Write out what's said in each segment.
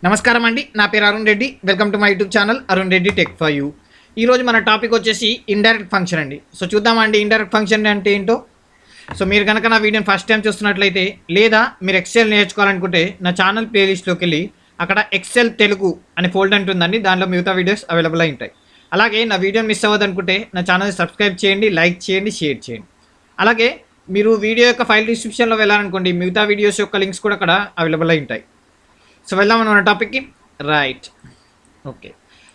నమస్కారం అండి, నా పేరు Arun Reddy. Welcome to my YouTube channel Arun Reddy tech for you. ఈరోజు మన టాపిక్ వచ్చేసి ఇండైరెక్ట్ ఫంక్షన్ అండి. సో చూద్దామండి ఇండైరెక్ట్ ఫంక్షన్ అంటే ఏంటో. సో మీరు కనుక నా వీడియోని ఫస్ట్ టైం చూస్తున్నట్లయితే లేదా మీరు ఎక్సెల్ నేర్చుకోవాలనుకుంటే నా ఛానల్ ప్లేలిస్ట్లోకి వెళ్ళి అక్కడ ఎక్సెల్ తెలుగు అనే ఫోల్డర్ ఉంటుందండి. దానిలో మిగతా వీడియోస్ అవైలబుల్ అయి ఉంటాయి. అలాగే నా వీడియోని మిస్ అవ్వదనుకుంటే నా ఛానల్ని సబ్స్క్రైబ్ చేయండి, లైక్ చేయండి, షేర్ చేయండి. అలాగే మీరు వీడియో యొక్క ఫైల్ డిస్క్రిప్షన్లో వెళ్ళాలనుకోండి, మిగతా వీడియోస్ యొక్క లింక్స్ కూడా అక్కడ అవైలబుల్ అయి ఉంటాయి. సో వెళ్దాం మన టాపిక్కి. Right, okay.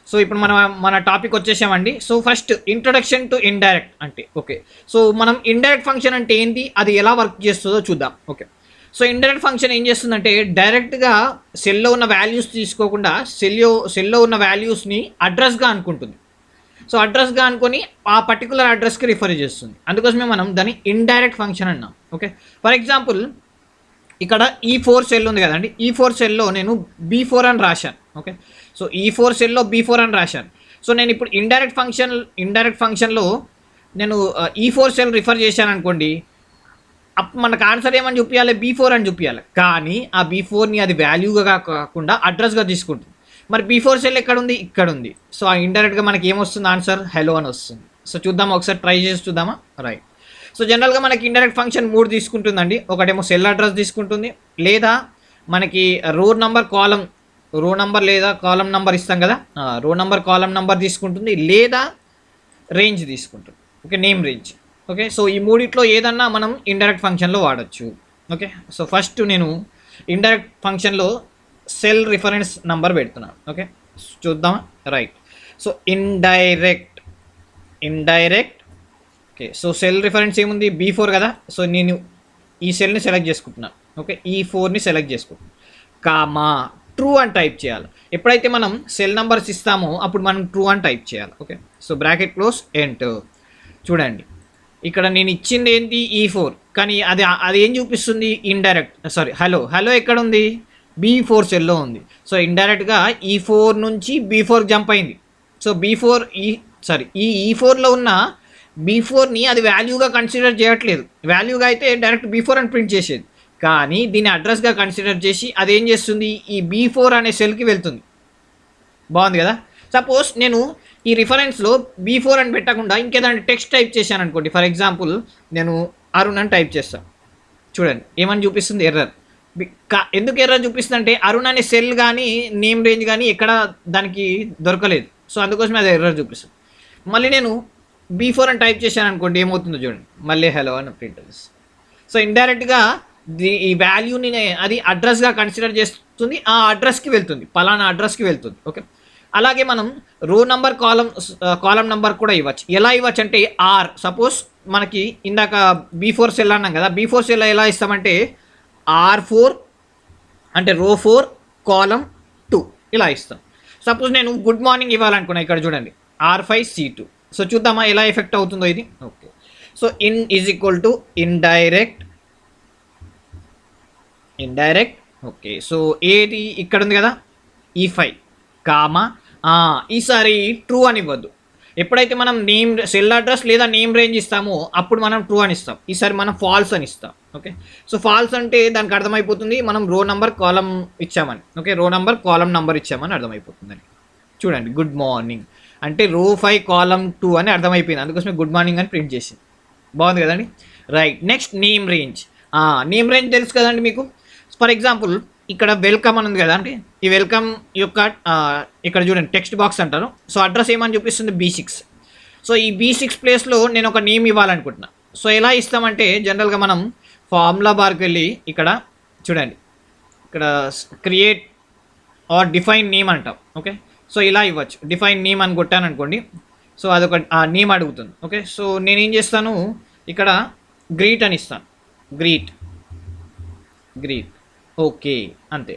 సో ఇప్పుడు మన టాపిక్ వచ్చేసామండి. So first introduction to indirect అంటే ఓకే. సో మనం ఇండైరెక్ట్ ఫంక్షన్ అంటే ఏంటి, అది ఎలా వర్క్ చేస్తుందో చూద్దాం. ఓకే. సో ఇండైరెక్ట్ ఫంక్షన్ ఏం చేస్తుందంటే డైరెక్ట్గా సెల్లో ఉన్న వాల్యూస్ తీసుకోకుండా సెల్లో ఉన్న వాల్యూస్ని అడ్రస్గా అనుకుంటుంది. సో అడ్రస్గా అనుకొని ఆ పర్టికులర్ అడ్రస్కి రిఫర్ చేస్తుంది. అందుకోసమే మనం దాన్ని ఇండైరెక్ట్ ఫంక్షన్ అన్నాం. ఓకే. ఫర్ ఎగ్జాంపుల్ ఇక్కడ E4 సెల్ ఉంది కదండి, E4 సెల్లో నేను B4 అని రాశాను. ఓకే. సో E4 సెల్లో B4 అని రాశాను. సో నేను ఇప్పుడు ఇండైరెక్ట్ ఫంక్షన్లో నేను E4 సెల్ రిఫర్ చేశాను అనుకోండి, మనకు ఆన్సర్ ఏమని చూపించాలి, B4 అని చూపించాలి. కానీ ఆ B4ని అది వాల్యూగా కాకుండా అడ్రస్గా తీసుకుంటుంది. మరి B4 సెల్ ఎక్కడ ఉంది, ఇక్కడ ఉంది. సో ఆ ఇండైరెక్ట్గా మనకి ఏమొస్తుంది, ఆన్సర్ హెలో అని వస్తుంది. సో చూద్దామా, ఒకసారి ట్రై చేసి చూద్దామా. రైట్. సో జనరల్గా మనకి ఇండైరెక్ట్ ఫంక్షన్ 3 తీసుకుంటుందండి. ఒకటేమో సెల్ అడ్రస్ తీసుకుంటుంది, లేదా మనకి రో నంబర్ లేదా కాలం నంబర్ ఇస్తాం కదా, రో నంబర్ కాలం నంబర్ తీసుకుంటుంది, లేదా రేంజ్ తీసుకుంటుంది. Okay, name range. Okay. So ఈ మూడిట్లో ఏదన్నా మనం ఇండైరెక్ట్ ఫంక్షన్లో వాడచ్చు. ఓకే. సో ఫస్ట్ నేను ఇండైరెక్ట్ ఫంక్షన్లో సెల్ రిఫరెన్స్ నంబర్ పెడుతున్నాను. ఓకే, చూద్దామా. Right. So indirect okay. So cell reference ఏముంది, B4 కదా. సో నేను ఈ సెల్ని సెలెక్ట్ చేసుకుంటున్నాను. ఓకే, E4ని సెలెక్ట్ చేసుకుంటున్నాను. కామా ట్రూ అని టైప్ చేయాలి. ఎప్పుడైతే మనం సెల్ నెంబర్స్ ఇస్తామో అప్పుడు మనం ట్రూ అని టైప్ చేయాలి. Okay. So bracket close, enter. చూడండి ఇక్కడ నేను ఇచ్చింది ఏంటి, E4, కానీ అది ఏం చూపిస్తుంది, ఇండైరెక్ట్. హలో ఎక్కడ ఉంది, B4 సెల్లో ఉంది. సో ఇండైరెక్ట్గా E4 నుంచి B4 జంప్ అయింది. సో ఈ E4లో ఉన్న B4ని అది వాల్యూగా కన్సిడర్ చేయట్లేదు. వాల్యూగా అయితే డైరెక్ట్ B4 అని ప్రింట్ చేసేది, కానీ దీన్ని అడ్రస్గా కన్సిడర్ చేసి అది ఏం చేస్తుంది, ఈ B4 అనే సెల్కి వెళ్తుంది. బాగుంది కదా. సపోజ్ నేను ఈ రిఫరెన్స్లో B4 అని పెట్టకుండా ఇంకేదైనా టెక్స్ట్ టైప్ చేశాను అనుకోండి. ఫర్ ఎగ్జాంపుల్ నేను అరుణ్ అని టైప్ చేస్తాను. చూడండి ఏమని చూపిస్తుంది, ఎర్రర్. ఎందుకు ఎర్రర్ చూపిస్తుంది అంటే అరుణ్ అనే సెల్ కానీ నేమ్ రేంజ్ కానీ ఎక్కడ దానికి దొరకలేదు. సో అందుకోసమే అది ఎర్రర్ చూపిస్తుంది. మళ్ళీ నేను B4 అని టైప్ చేశాను అనుకోండి, ఏమవుతుందో చూడండి, మళ్ళీ హలో అని ప్రింట్ చేస్తుంది. సో ఇండైరెక్ట్గా ఈ వాల్యూని అది అడ్రస్గా కన్సిడర్ చేస్తుంది, ఆ అడ్రస్కి వెళ్తుంది, పలానా అడ్రస్కి వెళ్తుంది. ఓకే. అలాగే మనం రో నంబర్ కాలం నంబర్ కూడా ఇవ్వచ్చు. ఎలా ఇవ్వచ్చు అంటే సపోజ్ మనకి ఇందాక B4 సెల్ అన్నాం కదా, B4 సెల్ ఎలా ఇస్తామంటే R4 అంటే రో 4 కాలం 2 ఇలా ఇస్తాం. సపోజ్ నేను గుడ్ మార్నింగ్ ఇవ్వాలనుకున్నా, ఇక్కడ చూడండి R5C2. సో చూద్దామా ఎలా ఎఫెక్ట్ అవుతుందో ఇది. Okay. So in is equal to indirect. Okay. So ఏది ఇక్కడ ఉంది కదా, E5 కామా ఈసారి ట్రూ అని ఇవ్వద్దు. ఎప్పుడైతే మనం సెల్ అడ్రస్ లేదా నేమ్ రేంజ్ ఇస్తామో అప్పుడు మనం ట్రూ అని ఇస్తాం. ఈసారి మనం ఫాల్స్ అని ఇస్తాం. ఓకే. సో ఫాల్స్ అంటే దానికి అర్థమైపోతుంది మనం రో నంబర్ కాలం ఇచ్చామని. ఓకే, రో నంబర్ కాలం నంబర్ ఇచ్చామని అర్థమైపోతుందని. చూడండి గుడ్ మార్నింగ్ అంటే రో 5 కాలం 2 అని అర్థమైపోయింది, అందుకోసమే గుడ్ మార్నింగ్ అని ప్రింట్ చేసింది. బాగుంది కదండి. Right. Next name range. Name range తెలుసు కదండి మీకు. ఫర్ ఎగ్జాంపుల్ ఇక్కడ వెల్కమ్ అని ఉంది కదా, అంటే ఈ వెల్కమ్ యొక్క ఇక్కడ చూడండి టెక్స్ట్ బాక్స్ అంటారు. సో అడ్రస్ ఏమని చూపిస్తుంది, B6. సో ఈ B6 ప్లేస్లో నేను ఒక నేమ్ ఇవ్వాలనుకుంటున్నా. సో ఎలా ఇస్తామంటే జనరల్గా మనం ఫార్ములా బార్కి వెళ్ళి ఇక్కడ చూడండి, ఇక్కడ క్రియేట్ ఆర్ డిఫైన్ నేమ్ అంటాం. ఓకే. సో ఇలా ఇవ్వచ్చు, డిఫైన్ నేమ్ అని కొట్టాను అనుకోండి. సో అదొక నేమ్ అడుగుతుంది. ఓకే. సో నేనేం చేస్తాను, ఇక్కడ గ్రీట్ అని ఇస్తాను. గ్రీట్ ఓకే, అంతే.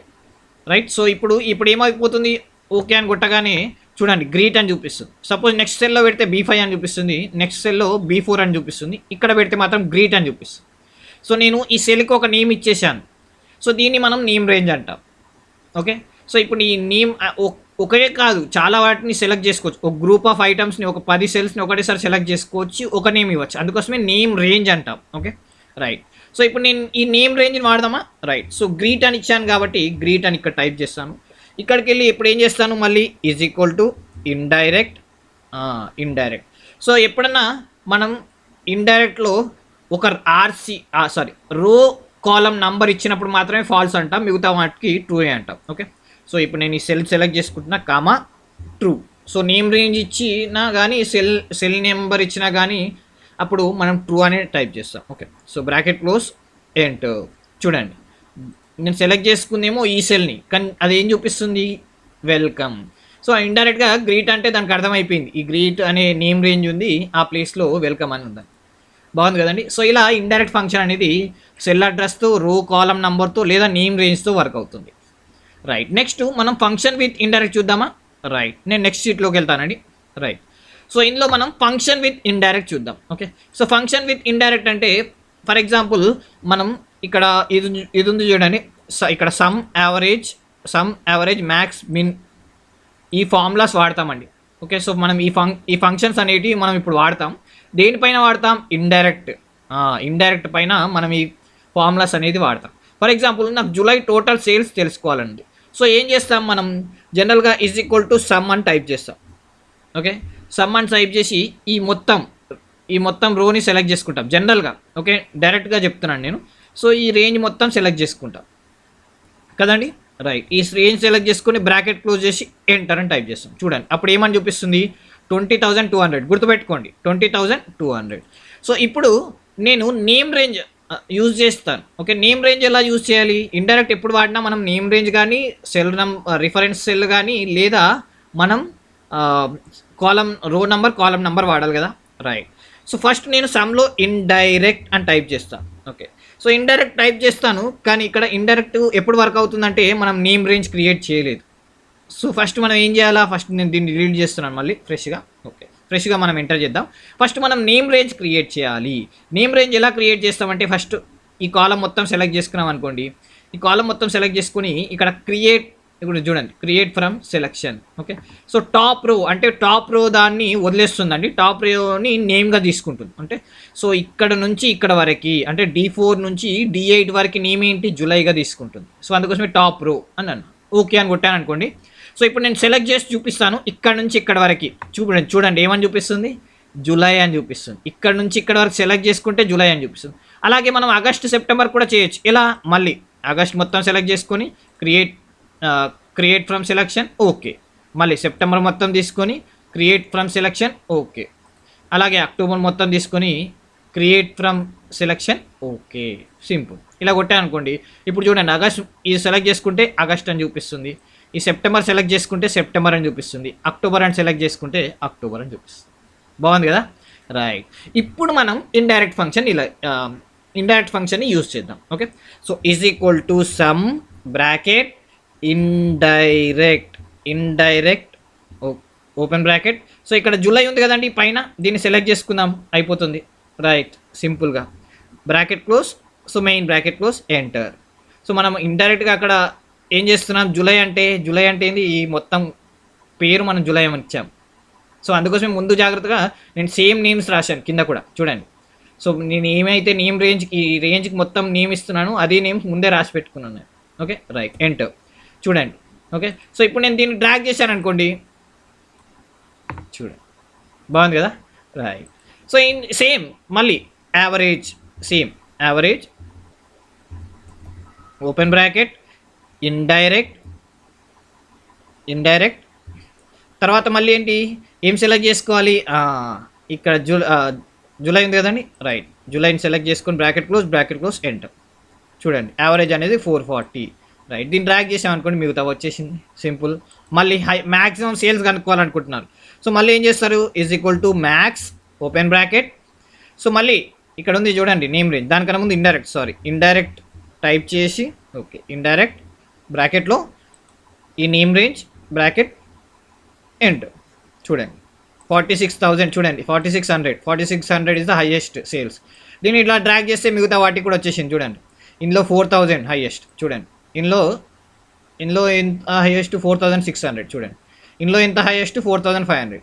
రైట్. సో ఇప్పుడు ఏమైపోతుంది, ఓకే అని కొట్టగానే చూడండి గ్రీట్ అని చూపిస్తుంది. సపోజ్ నెక్స్ట్ సెల్లో పెడితే B5 అని చూపిస్తుంది, నెక్స్ట్ సెల్లో B4 అని చూపిస్తుంది, ఇక్కడ పెడితే మాత్రం గ్రీట్ అని చూపిస్తుంది. సో నేను ఈ సెల్కి ఒక నేమ్ ఇచ్చేసాను. సో దీన్ని మనం నేమ్ రేంజ్ అంటాం. ఓకే. సో ఇప్పుడు ఈ నేమ్ ఒకే కాదు, చాలా వాటిని సెలెక్ట్ చేసుకోవచ్చు. ఒక గ్రూప్ ఆఫ్ ఐటమ్స్ని, ఒక 10 సెల్స్ని ఒకటేసారి సెలెక్ట్ చేసుకోవచ్చు, ఒక నేమ్ ఇవ్వచ్చు. అందుకోసమే నేమ్ రేంజ్ అంటాం. ఓకే. రైట్. సో ఇప్పుడు నేను ఈ నేమ్ రేంజ్ని వాడదామా. రైట్. సో గ్రీట్ అని ఇచ్చాను కాబట్టి గ్రీట్ అని ఇక్కడ టైప్ చేస్తాను. ఇక్కడికి వెళ్ళి ఇప్పుడు ఏం చేస్తాను మళ్ళీ is equal to indirect. So ఎప్పుడన్నా మనం ఇండైరెక్ట్లో ఒక రో కాలం నంబర్ ఇచ్చినప్పుడు మాత్రమే ఫాల్స్ అంటాం, మిగతా వాటికి ట్రూనే అంటాం. ఓకే, సో ఇప్పుడు నేను ఈ సెల్ సెలెక్ట్ చేసుకుంటున్నా, comma true. So name range ఇచ్చినా కానీ సెల్ నెంబర్ ఇచ్చినా కానీ అప్పుడు మనం ట్రూ అనే టైప్ చేస్తాం. Okay, so bracket close enter. చూడండి నేను సెలెక్ట్ చేసుకుందేమో ఈ సెల్ని, కానీ అది ఏం చూపిస్తుంది, వెల్కమ్. సో ఇండైరెక్ట్గా గ్రీట్ అంటే దానికి అర్థమైపోయింది, ఈ గ్రీట్ అనే నేమ్ రేంజ్ ఉంది, ఆ ప్లేస్లో వెల్కమ్ అని ఉంది. బాగుంది కదండి. సో ఇలా ఇండైరెక్ట్ ఫంక్షన్ అనేది సెల్ అడ్రస్తో, రో కాలం నెంబర్తో లేదా నేమ్ రేంజ్తో వర్క్ అవుతుంది. రైట్, నెక్స్ట్ మనం ఫంక్షన్ విత్ ఇండైరెక్ట్ చూద్దామా. రైట్, నేను నెక్స్ట్ షీట్లోకి వెళ్తానండి. రైట్, సో ఇందులో మనం ఫంక్షన్ విత్ ఇండైరెక్ట్ చూద్దాం. Okay, so function with indirect అంటే ఫర్ ఎగ్జాంపుల్ మనం ఇక్కడ ఇది ఉంది చూడండి, ఇక్కడ సమ్ యావరేజ్ మ్యాక్స్ మిన్ ఈ ఫార్ములాస్ వాడతామండి. ఓకే, సో మనం ఈ ఫంక్షన్స్ అనేటివి మనం ఇప్పుడు వాడతాం. దేనిపైన వాడతాం, ఇండైరెక్ట్ పైన మనం ఈ ఫార్ములాస్ అనేది వాడతాం. ఫర్ ఎగ్జాంపుల్ నాకు జూలై టోటల్ సేల్స్ తెలుసుకోవాలండి. సో ఏం చేస్తాం మనం, జనరల్గా ఈజ్ ఈక్వల్ టు సమ్ అని టైప్ చేస్తాం. ఓకే, సమ్ అని టైప్ చేసి ఈ మొత్తం రోని సెలెక్ట్ చేసుకుంటాం జనరల్గా. ఓకే, డైరెక్ట్గా చెప్తున్నాను నేను. సో ఈ రేంజ్ మొత్తం సెలెక్ట్ చేసుకుంటాం కదండి. రైట్, ఈ రేంజ్ సెలెక్ట్ చేసుకుని బ్రాకెట్ క్లోజ్ చేసి ఎంటర్ అని టైప్ చేస్తాం. చూడండి అప్పుడు ఏమని చూపిస్తుంది, 20,200. గుర్తుపెట్టుకోండి 20,200. సో ఇప్పుడు నేను నేమ్ రేంజ్ యూజ్ చేస్తాను. ఓకే, నేమ్ రేంజ్ ఎలా యూజ్ చేయాలి, ఇండైరెక్ట్ ఎప్పుడు వాడినా మనం నేమ్ రేంజ్ కానీ రిఫరెన్స్ సెల్ కానీ లేదా మనం రో కాలం నెంబర్ వాడాలి కదా. రైట్, సో ఫస్ట్ నేను సమ్లో ఇండైరెక్ట్ అని టైప్ చేస్తాను. ఓకే, సో ఇండైరెక్ట్ టైప్ చేస్తాను, కానీ ఇక్కడ ఇండైరెక్ట్ ఎప్పుడు వర్క్ అవుతుందంటే మనం నేమ్ రేంజ్ క్రియేట్ చేయలేదు. సో ఫస్ట్ మనం ఏం చేయాలా, ఫస్ట్ నేను దీన్ని డిలీట్ చేస్తున్నాను మళ్ళీ ఫ్రెష్గా. ఓకే, ఫ్రెష్గా మనం ఎంటర్ చేద్దాం. ఫస్ట్ మనం నేమ్ రేంజ్ క్రియేట్ చేయాలి. నేమ్ రేంజ్ ఎలా క్రియేట్ చేస్తామంటే ఫస్ట్ ఈ కాలం మొత్తం సెలెక్ట్ చేసుకున్నాం అనుకోండి, ఈ కాలం మొత్తం సెలెక్ట్ చేసుకుని ఇక్కడ ఇప్పుడు చూడండి create from selection. Okay, so top రో దాన్ని వదిలేస్తుందండి, టాప్ రోని నేమ్గా తీసుకుంటుంది. అంటే సో ఇక్కడ నుంచి ఇక్కడ వరకు అంటే D4 నుంచి D8 వరకు నేమ్ ఏంటి, జూలైగా తీసుకుంటుంది. సో అందుకోసమే టాప్ రో అని అన్న ఓకే అని కొట్టాను అనుకోండి. సో ఇప్పుడు నేను సెలెక్ట్ చేసి చూపిస్తాను, ఇక్కడ నుంచి ఇక్కడ వరకు చూడండి ఏమని చూపిస్తుంది, జూలై అని చూపిస్తుంది. ఇక్కడ నుంచి ఇక్కడ వరకు సెలెక్ట్ చేసుకుంటే జూలై అని చూపిస్తుంది. అలాగే మనం ఆగస్ట్ సెప్టెంబర్ కూడా చేయొచ్చు. ఇలా మళ్ళీ ఆగస్ట్ మొత్తం సెలెక్ట్ చేసుకొని క్రియేట్ ఫ్రమ్ సెలెక్షన్ ఓకే, మళ్ళీ సెప్టెంబర్ మొత్తం తీసుకొని క్రియేట్ ఫ్రమ్ సెలెక్షన్ ఓకే, అలాగే అక్టోబర్ మొత్తం తీసుకొని create from selection okay. Simple, ఇలా కొట్టాను అనుకోండి. ఇప్పుడు చూడండి ఆగస్ట్ ఇది సెలెక్ట్ చేసుకుంటే ఆగస్ట్ అని చూపిస్తుంది, ఈ సెప్టెంబర్ సెలెక్ట్ చేసుకుంటే సెప్టెంబర్ అని చూపిస్తుంది, అక్టోబర్ అని సెలెక్ట్ చేసుకుంటే అక్టోబర్ అని చూపిస్తుంది. బాగుంది కదా. రైట్, ఇప్పుడు మనం ఇండైరెక్ట్ ఫంక్షన్ని యూజ్ చేద్దాం. Okay, so is equal to some bracket indirect open bracket. So ఇక్కడ జూలై ఉంది కదండి పైన, దీన్ని సెలెక్ట్ చేసుకుందాం అయిపోతుంది. రైట్, సింపుల్గా bracket close, so main bracket close enter. So మనం ఇండైరెక్ట్గా అక్కడ ఏం చేస్తున్నాం, జూలై అంటే ఏంది, ఈ మొత్తం పేరు మనం జూలై అని ఇచ్చాం. సో అందుకోసం ముందు జాగ్రత్తగా నేను సేమ్ నేమ్స్ రాశాను కింద కూడా చూడండి. సో నేను ఏమైతే నేమ్ రేంజ్కి మొత్తం నేమ్ ఇస్తున్నాను అదే నేమ్స్ ముందే రాసి పెట్టుకున్నాను. Okay, right enter. చూడండి. ఓకే, సో ఇప్పుడు నేను దీన్ని డ్రాగ్ చేశాను అనుకోండి, చూడండి బాగుంది కదా. రైట్, సో సేమ్ మళ్ళీ యావరేజ్ ఓపెన్ బ్రాకెట్ ఇండైరెక్ట్ తర్వాత మళ్ళీ ఏంటి, ఏం సెలెక్ట్ చేసుకోవాలి, ఇక్కడ జూలై ఉంది కదండి. రైట్, జూలైని సెలెక్ట్ చేసుకొని బ్రాకెట్ క్లోజ్ ఎంటర్. చూడండి యావరేజ్ అనేది 440. రైట్, దీన్ని డ్రాగ్ చేసామనుకోండి మిగతా వచ్చేసింది. సింపుల్. మళ్ళీ మ్యాక్సిమం సేల్స్ కనుక్కోవాలనుకుంటున్నారు, సో మళ్ళీ ఏం చేస్తారు, is equal to max open bracket. So మళ్ళీ ఇక్కడ ఉంది చూడండి నేమ్ రేంజ్, దానికన్నా ముందు ఇండైరెక్ట్ టైప్ చేసి ఓకే ఇండైరెక్ట్ బ్రాకెట్లో ఈ నేమ్ రేంజ్ బ్రాకెట్ ఎంటర్. చూడండి 46,000, చూడండి 4600 ఇస్ ద హైయెస్ట్ సేల్స్. దీన్ని ఇట్లా డ్రాగ్ చేస్తే మిగతా వాటికి కూడా వచ్చేసింది. చూడండి ఇందులో 4,000 హైయెస్ట్, చూడండి ఇందులో ఎంత హైయెస్ట్ 4,600, చూడండి ఇందులో ఎంత హైయెస్ట్ 4,500.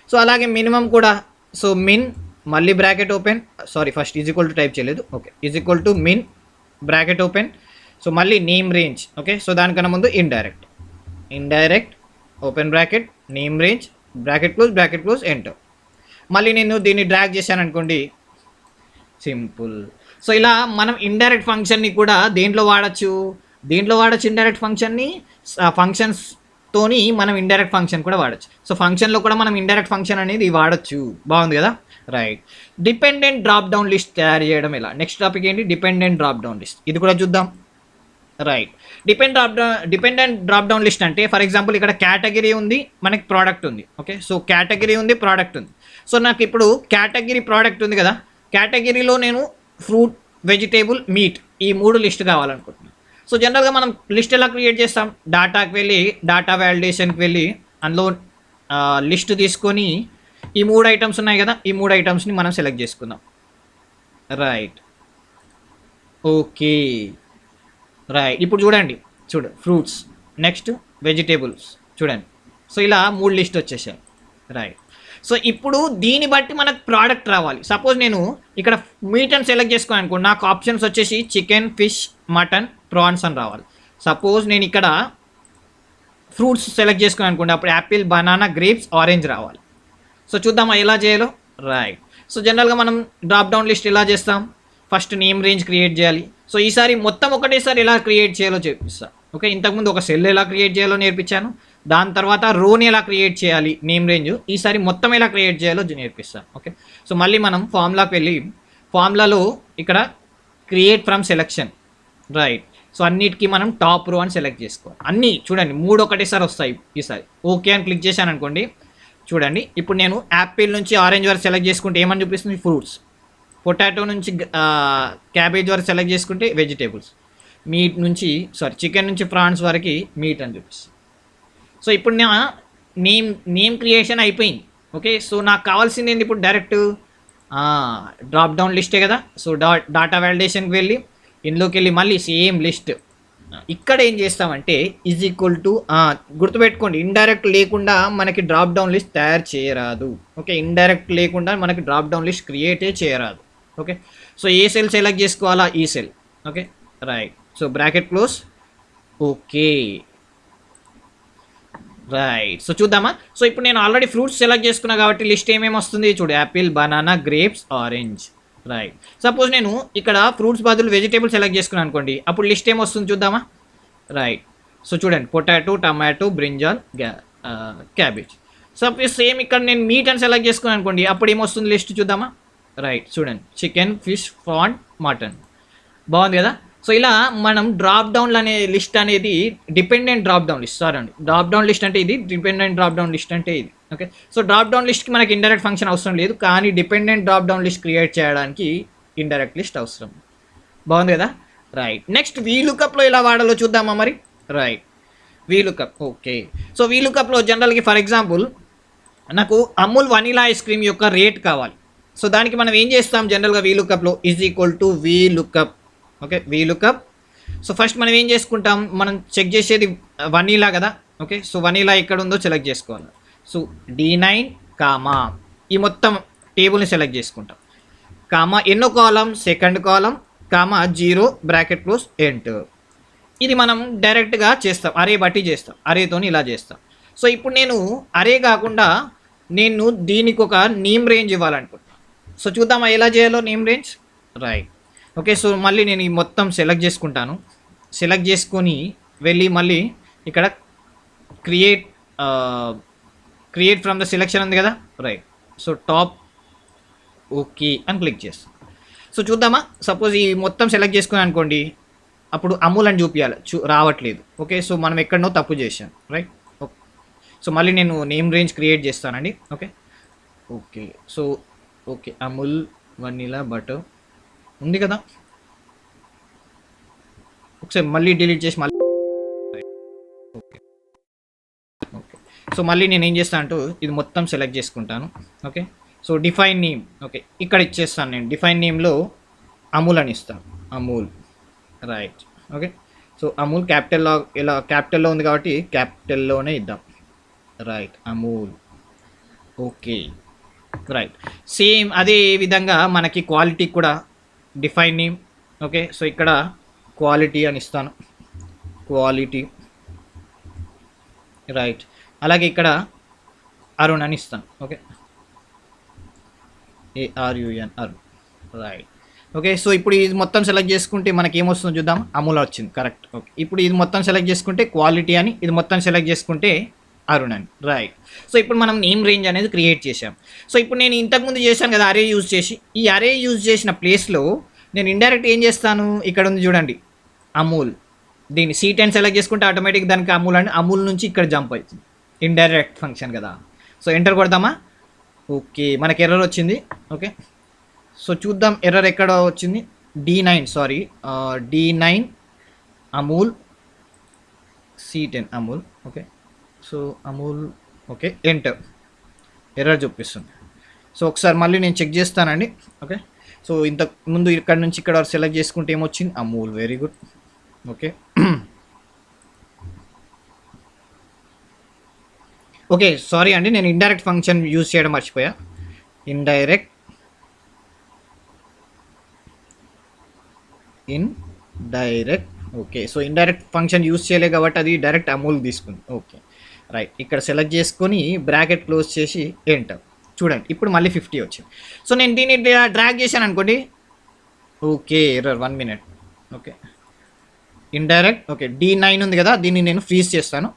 సో అలాగే మినిమం కూడా, సో మిన్ మళ్ళీ bracket open, first is equal to type చేయలేదు. Okay, is equal to min bracket open. So మళ్ళీ నేమ్ రేంజ్. ఓకే, సో దానికన్నా ముందు indirect. Indirect open bracket name range bracket close enter. మళ్ళీ నేను దీన్ని drag చేశాను అనుకోండి, సింపుల్. సో ఇలా మనం ఇండైరెక్ట్ ఫంక్షన్ని కూడా దేంట్లో వాడచ్చు ఇండైరెక్ట్ ఫంక్షన్ని ఫంక్షన్స్తోని మనం ఇండైరెక్ట్ ఫంక్షన్ కూడా వాడచ్చు. సో ఫంక్షన్లో కూడా మనం ఇండైరెక్ట్ ఫంక్షన్ అనేది వాడచ్చు. బాగుంది కదా, right. Dependent drop down list తయారు చేయడం ఎలా, నెక్స్ట్ టాపిక్ ఏంటి, డిపెండెంట్ డ్రాప్ డౌన్ లిస్ట్. ఇది కూడా చూద్దాం, right. Dependent drop down list అంటే ఫర్ ఎగ్జాంపుల్ ఇక్కడ కేటగిరీ ఉంది, మనకి ప్రోడక్ట్ ఉంది. ఓకే, సో కేటగిరీ ఉంది, ప్రోడక్ట్ ఉంది. సో నాకు ఇప్పుడు కేటగిరీ ప్రోడక్ట్ ఉంది కదా, కేటగిరీలో నేను ఫ్రూట్, వెజిటేబుల్, మీట్ ఈ 3 లిస్ట్ కావాలనుకుంటున్నాను. సో జనరల్గా మనం లిస్ట్ ఎలా క్రియేట్ చేస్తాం, డాటాకి వెళ్ళి డాటా వ్యాలిడేషన్కి వెళ్ళి అందులో లిస్ట్ తీసుకొని ఈ 3 ఐటమ్స్ ఉన్నాయి కదా, ఈ 3 ఐటమ్స్ని మనం సెలెక్ట్ చేసుకుందాం. Right, okay, right. ఇప్పుడు చూడు ఫ్రూట్స్, నెక్స్ట్ వెజిటేబుల్స్, చూడండి. సో ఇలా 3 లిస్ట్ వచ్చేసాయి, రైట్. సో ఇప్పుడు దీన్ని బట్టి మనకు ప్రోడక్ట్ రావాలి. సపోజ్ నేను ఇక్కడ మీట్ అని సెలెక్ట్ చేసుకోను అనుకోండి, నాకు ఆప్షన్స్ వచ్చేసి చికెన్, ఫిష్, మటన్, ప్రాన్స్ అని రావాలి. సపోజ్ నేను ఇక్కడ ఫ్రూట్స్ సెలెక్ట్ చేసుకుని అనుకోండి, అప్పుడు యాపిల్, బనానా, గ్రేప్స్, ఆరెంజ్ రావాలి. సో చూద్దామా ఎలా చేయాలో, రైట్. సో జనరల్గా మనం డ్రాప్ డౌన్ లిస్ట్ ఎలా చేస్తాం, ఫస్ట్ నేమ్ రేంజ్ క్రియేట్ చేయాలి. సో ఈసారి మొత్తం ఒకటేసారి ఎలా క్రియేట్ చేయాలో చూపిస్తాను. ఓకే, ఇంతకుముందు ఒక సెల్ ఎలా క్రియేట్ చేయాలో నేర్పించాను, దాని తర్వాత రోని ఎలా క్రియేట్ చేయాలి నేమ్ రేంజ్, ఈసారి మొత్తం ఎలా క్రియేట్ చేయాలో నేర్పిస్తాను. ఓకే, సో మళ్ళీ మనం ఫార్ములాకి వెళ్ళి ఫార్ములాలో ఇక్కడ create from selection, right. So అన్నిటికీ మనం టాప్ రో అని సెలెక్ట్ చేసుకోవాలి. అన్నీ చూడండి 3 ఒకటేసారి వస్తాయి. ఈసారి ఓకే అని క్లిక్ చేశాను అనుకోండి, చూడండి ఇప్పుడు నేను యాపిల్ నుంచి ఆరెంజ్ వరకు సెలెక్ట్ చేసుకుంటే ఏమని చూపిస్తుంది, ఫ్రూట్స్. పొటాటో నుంచి క్యాబేజ్ వరకు సెలెక్ట్ చేసుకుంటే వెజిటేబుల్స్, చికెన్ నుంచి ప్రాన్స్ వరకు మీట్ అని చూపిస్తుంది. సో ఇప్పుడు నా నేమ్ క్రియేషన్ అయిపోయింది. ఓకే, సో నాకు కావాల్సింది ఏంటి ఇప్పుడు, డైరెక్ట్ డ్రాప్ డౌన్ లిస్టే కదా. సో డాటా వ్యాలిడేషన్కి వెళ్ళి ఇందులోకి వెళ్ళి మళ్ళీ సేమ్ లిస్ట్ ఇక్కడ ఏం చేస్తామంటే ఈజ్ ఈక్వల్ టు, గుర్తుపెట్టుకోండి, ఇండైరెక్ట్ లేకుండా మనకి డ్రాప్ డౌన్ లిస్ట్ తయారు చేయరాదు. ఓకే, ఇండైరెక్ట్ లేకుండా మనకి డ్రాప్ డౌన్ లిస్ట్ క్రియేటే చేయరాదు. ఓకే, సో ఏ సెల్ సెలెక్ట్ చేసుకోవాలా, ఈ cell. Okay, right. So bracket close, okay, right. So చూద్దామా. సో ఇప్పుడు నేను ఆల్రెడీ ఫ్రూట్స్ సెలెక్ట్ చేసుకున్నా కాబట్టి లిస్ట్ ఏమేమి వస్తుంది చూడు, Apple, banana, grapes, orange, right. Suppose నేను ఇక్కడ ఫ్రూట్స్ బదులు వెజిటేబుల్ సెలెక్ట్ చేసుకున్నాను అనుకోండి, అప్పుడు లిస్ట్ ఏమొస్తుంది చూద్దామా, రైట్. సో చూడండి potato, tomato, brinjal, cabbage. Suppose same ఇక్కడ నేను మీట్ అని సెలెక్ట్ చేసుకున్నాను అనుకోండి, అప్పుడు ఏమొస్తుంది లిస్ట్ చూద్దామా, రైట్. చూడండి చికెన్, ఫిష్, ప్రాన్, మటన్. బాగుంది కదా. సో ఇలా మనం డ్రాప్ డౌన్లు అనే లిస్ట్ అనేది dependent drop down list, sorry అండి, డ్రాప్ డౌన్ లిస్ట్ అంటే ఇది, డిపెండెంట్ డ్రాప్ డౌన్ లిస్ట్ అంటే ఇది. ఓకే, సో డ్రాప్ డౌన్ లిస్ట్కి మనకి ఇండైరెక్ట్ ఫంక్షన్ అవసరం లేదు, కానీ dependent drop down list create చేయడానికి ఇండైరెక్ట్ లిస్ట్ అవసరం. బాగుంది కదా, రైట్. నెక్స్ట్ వీలుకప్లో ఎలా వాడాలో చూద్దామా మరి, రైట్. Vlookup, okay. సో వీలుకప్లో జనరల్గా ఫర్ ఎగ్జాంపుల్ నాకు అమూల్ వనీలా ఐస్ క్రీమ్ యొక్క రేట్ కావాలి. సో దానికి మనం ఏం చేస్తాం జనరల్గా వీలుకప్లో, is equal to vlookup. Okay, vlookup. So first మనం ఏం చేసుకుంటాం, మనం చెక్ చేసేది వనీలా కదా. ఓకే, సో వనీలా ఎక్కడ ఉందో సెలెక్ట్ చేసుకోవాలి. సో D9 కామా ఈ మొత్తం టేబుల్ని సెలెక్ట్ చేసుకుంటాం, కామా ఎన్నో column, second column, comma 0 bracket close enter. ఇది మనం డైరెక్ట్గా చేస్తాం, అరే బట్టి చేస్తాం, అరేతో ఇలా చేస్తాం. సో ఇప్పుడు నేను అరే కాకుండా నేను దీనికి ఒక నేమ్ రేంజ్ ఇవ్వాలనుకుంటున్నాను. సో చూద్దామా ఎలా చేయాలో name range, right. Okay, so మళ్ళీ నేను ఈ మొత్తం సెలెక్ట్ చేసుకుంటాను, సెలెక్ట్ చేసుకొని వెళ్ళి మళ్ళీ ఇక్కడ క్రియేట్ ఫ్రమ్ ద సెలెక్షన్ ఉంది కదా, రైట్. సో టాప్, ఓకే అని క్లిక్ చేస్తాం. సో చూద్దామా. సపోజ్ ఈ మొత్తం సెలెక్ట్ చేసుకుని అనుకోండి, అప్పుడు అమూల్ అని చూపించాలి, రావట్లేదు. ఓకే, సో మనం ఎక్కడనో తప్పు చేసాం, రైట్. ఓకే, సో మళ్ళీ నేను నేమ్ రేంజ్ క్రియేట్ చేస్తానండి. Okay, okay. So okay, Amul vanilla butter ఉంది కదా, ఒకసారి మళ్ళీ డిలీట్ చేసి మళ్ళీ, ఓకే ఓకే. సో మళ్ళీ నేను ఏం చేస్తాను అంటూ ఇది మొత్తం సెలెక్ట్ చేసుకుంటాను. Okay, so define name, okay ఇక్కడ ఇచ్చేస్తాను నేను. డిఫైన్ నేమ్లో అమూల్ అని ఇస్తాను, Amul, right. Okay, so Amul క్యాపిటల్లో, ఇలా క్యాపిటల్లో ఉంది కాబట్టి క్యాపిటల్లోనే ఇద్దాం, right. Amul, okay, right. Same అదే విధంగా మనకి క్వాలిటీ కూడా డిఫైన్ నేమ్. ఓకే, సో ఇక్కడ క్వాలిటీ అని ఇస్తాను, క్వాలిటీ, రైట్. అలాగే ఇక్కడ అరుణ్ అని ఇస్తాను. Okay, ARUN Arun. Right. Okay, so ఇప్పుడు ఇది మొత్తం సెలెక్ట్ చేసుకుంటే మనకి ఏమొస్తుందో చూద్దాం. అమూల్ వచ్చింది, కరెక్ట్. ఓకే, ఇప్పుడు ఇది మొత్తం సెలెక్ట్ చేసుకుంటే క్వాలిటీ అని, ఇది మొత్తం సెలెక్ట్ చేసుకుంటే అరుణ్ అని. రైట్. సో ఇప్పుడు మనం నేమ్ రేంజ్ అనేది క్రియేట్ చేసాం. సో ఇప్పుడు నేను ఇంతకుముందు చేశాను కదా అరే యూజ్ చేసి, ఈ అరే యూజ్ చేసిన ప్లేస్లో నేను ఇండైరెక్ట్ ఏం చేస్తాను, ఇక్కడ ఉంది చూడండి అమూల్, దీన్ని C10 సెలెక్ట్ చేసుకుంటే ఆటోమేటిక్ దానికి అమూల్ అండి, అమూల్ నుంచి ఇక్కడ జంప్ అవుతుంది. ఇండైరెక్ట్ ఫంక్షన్ కదా. సో ఎంటర్ కొడదామా. ఓకే, మనకి ఎర్రర్ వచ్చింది. ఓకే, సో చూద్దాం ఎర్రర్ ఎక్కడ వచ్చింది. D9 Amul C10 Amul. Okay, so Amul. Okay, enter, error చూపిస్తుంది. సో ఒకసారి మళ్ళీ నేను చెక్ చేస్తానండి. ఓకే, సో ఇంతకు ముందు ఇక్కడ నుంచి ఇక్కడ సెలెక్ట్ చేసుకుంటే ఏమొచ్చింది, Amul. Very good. Okay, okay, sorry అండి, నేను ఇండైరెక్ట్ ఫంక్షన్ యూజ్ చేయడం మర్చిపోయా. Indirect okay, so indirect function use చేయలే కాబట్టి అది డైరెక్ట్ అమూల్ తీసుకుంది. Okay, right. ఇక్కడ సెలెక్ట్ చేసుకొని బ్రాకెట్ క్లోజ్ చేసి ఎంటర్. చూడండి ఇప్పుడు మళ్ళీ 50 వచ్చింది. సో నేను దీన్ని డ్రాగ్ చేశాను అనుకోండి. Okay, error 1 minute. Okay, indirect. Okay, D9 ఉంది కదా, దీన్ని నేను ఫ్రీజ్ చేస్తాను.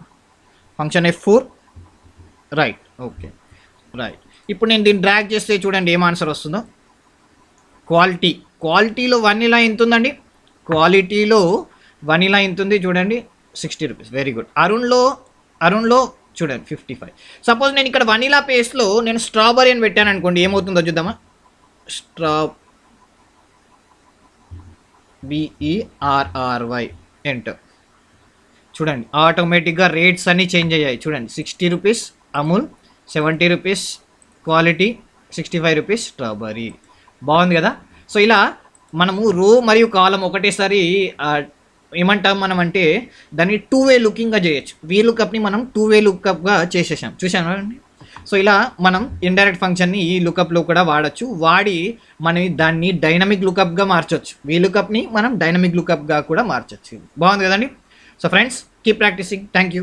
Function F4. Right. Okay, right. ఇప్పుడు నేను దీన్ని డ్రాగ్ చేస్తే చూడండి ఏం ఆన్సర్ వస్తుందో. క్వాలిటీలో వనిలా ఎంత ఉందండి, క్వాలిటీలో వనిలా ఎంత ఉంది చూడండి, 60 రూపీస్. Very good. అరుణ్లో చూడండి 55. సపోజ్ నేను ఇక్కడ వనిలా పేస్ట్లో నేను స్ట్రాబెరీ అని పెట్టాను అనుకోండి, ఏమవుతుందో చూద్దామా. BERRY enter. చూడండి ఆటోమేటిక్గా రేట్స్ అన్నీ చేంజ్ అయ్యాయి. చూడండి 60 rupees Amul, 70 rupees quality, 65 rupees strawberry. బాగుంది కదా. సో ఇలా మనము రో మరియు కాలం ఒకటేసారి ఏమంటాం మనం అంటే దాన్ని 2-way లుకింగ్గా చేయొచ్చు. VLOOKUPని మనం 2-way లుక్అప్గా చేసేసాం, చూసాను అండి. సో ఇలా మనం ఇండైరెక్ట్ ఫంక్షన్ని ఈ లుకప్లో కూడా వాడచ్చు. వాడి మనం దాన్ని డైనమిక్ లుకప్గా మార్చవచ్చు. VLOOKUPని మనం డైనమిక్ లుకప్గా కూడా మార్చవచ్చు. బాగుంది కదండి. So friends, keep practising. Thank you.